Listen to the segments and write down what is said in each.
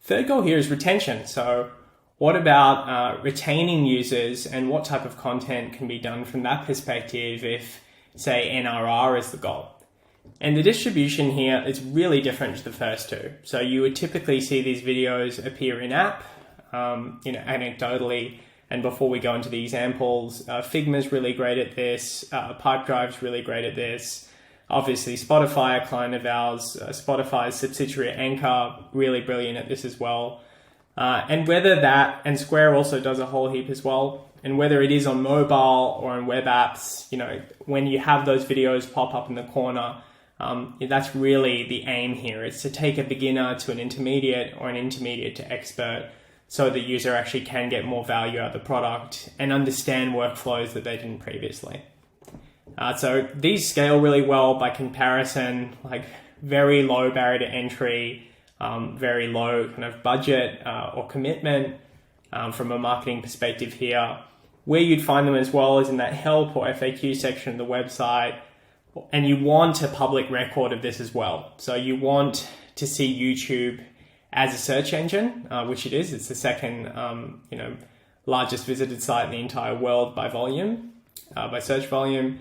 Third goal here is retention. So what about retaining users, and what type of content can be done from that perspective if, say, NRR is the goal? And the distribution here is really different to the first two. So you would typically see these videos appear in app, anecdotally. And before we go into the examples, Figma's really great at this. Pipedrive's really great at this. Obviously, Spotify, a client of ours, Spotify's subsidiary Anchor, really brilliant at this as well. And whether that, and Square also does a whole heap as well. And whether it is on mobile or on web apps, when you have those videos pop up in the corner, that's really the aim here. It's to take a beginner to an intermediate or an intermediate to expert, so the user actually can get more value out of the product and understand workflows that they didn't previously. So these scale really well by comparison, like very low barrier to entry, very low kind of budget or commitment from a marketing perspective here. Where you'd find them as well is in that help or FAQ section of the website. And you want a public record of this as well. So you want to see YouTube as a search engine, which it is. It's the second, largest visited site in the entire world by volume, by search volume.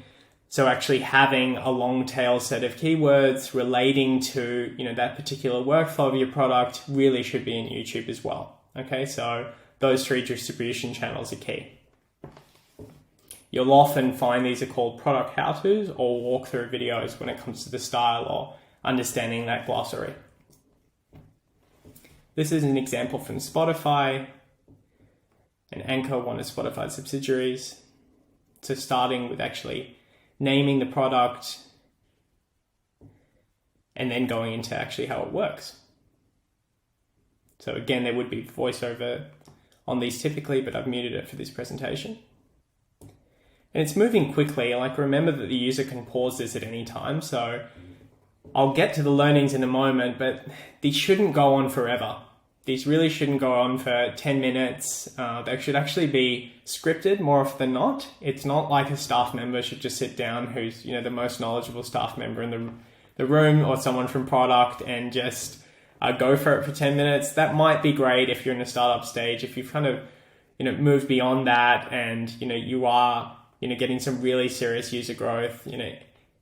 So actually having a long tail set of keywords relating to, that particular workflow of your product really should be in YouTube as well. Okay, so those three distribution channels are key. You'll often find these are called product how-tos or walkthrough videos when it comes to the style or understanding that glossary. This is an example from Spotify, and Anchor, one of Spotify's subsidiaries. So starting with actually naming the product and then going into actually how it works. So again, there would be voiceover on these typically, but I've muted it for this presentation. And it's moving quickly. Like, remember that the user can pause this at any time. So I'll get to the learnings in a moment, but these shouldn't go on forever. These really shouldn't go on for 10 minutes. They should actually be scripted more often than not. It's not like a staff member should just sit down who's, the most knowledgeable staff member in the room, or someone from product, and just go for it for 10 minutes. That might be great if you're in a startup stage. If you've kind of, moved beyond that and, you are, getting some really serious user growth,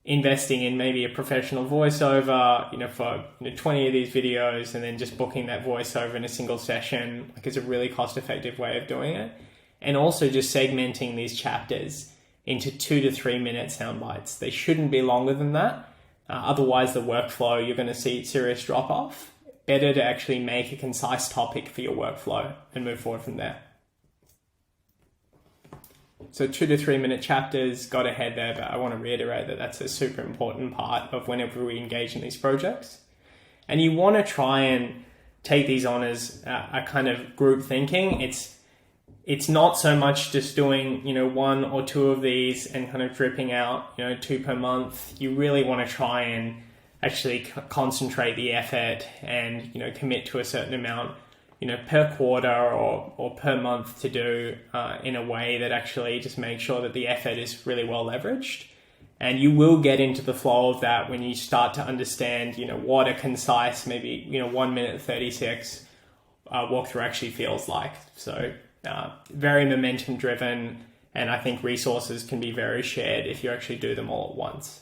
investing in maybe a professional voiceover, for 20 of these videos, and then just booking that voiceover in a single session, is a really cost-effective way of doing it. And also just segmenting these chapters into 2 to 3 minute sound bites. They shouldn't be longer than that. Otherwise, the workflow, you're going to see serious drop-off. Better to actually make a concise topic for your workflow and move forward from there. So 2 to 3 minute chapters, got ahead there, but I want to reiterate that that's a super important part of whenever we engage in these projects. And you want to try and take these on as a kind of group thinking. It's not so much just doing, 1 or 2 of these and kind of dripping out, 2 per month. You really want to try and actually concentrate the effort and, commit to a certain amount per quarter or per month to do in a way that actually just makes sure that the effort is really well leveraged. And you will get into the flow of that when you start to understand, what a concise, maybe, 1 minute 36 walkthrough actually feels like. So very momentum driven, and I think resources can be very shared if you actually do them all at once.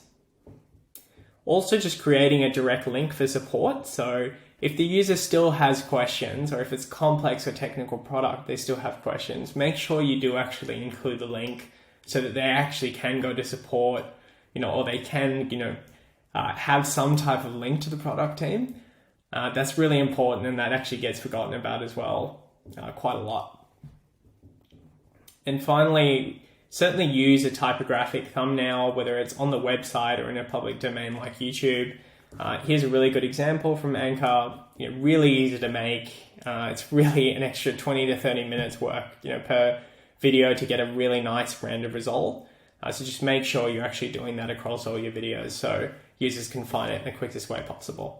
Also, just creating a direct link for support. So if the user still has questions, or if it's complex or technical product, they still have questions, make sure you do actually include the link so that they actually can go to support, or they can, have some type of link to the product team. That's really important, and that actually gets forgotten about as well, quite a lot. And finally, certainly use a typographic thumbnail, whether it's on the website or in a public domain like YouTube. Here's a really good example from Anchor. Really easy to make. It's really an extra 20 to 30 minutes work, per video to get a really nice branded result. So just make sure you're actually doing that across all your videos so users can find it in the quickest way possible.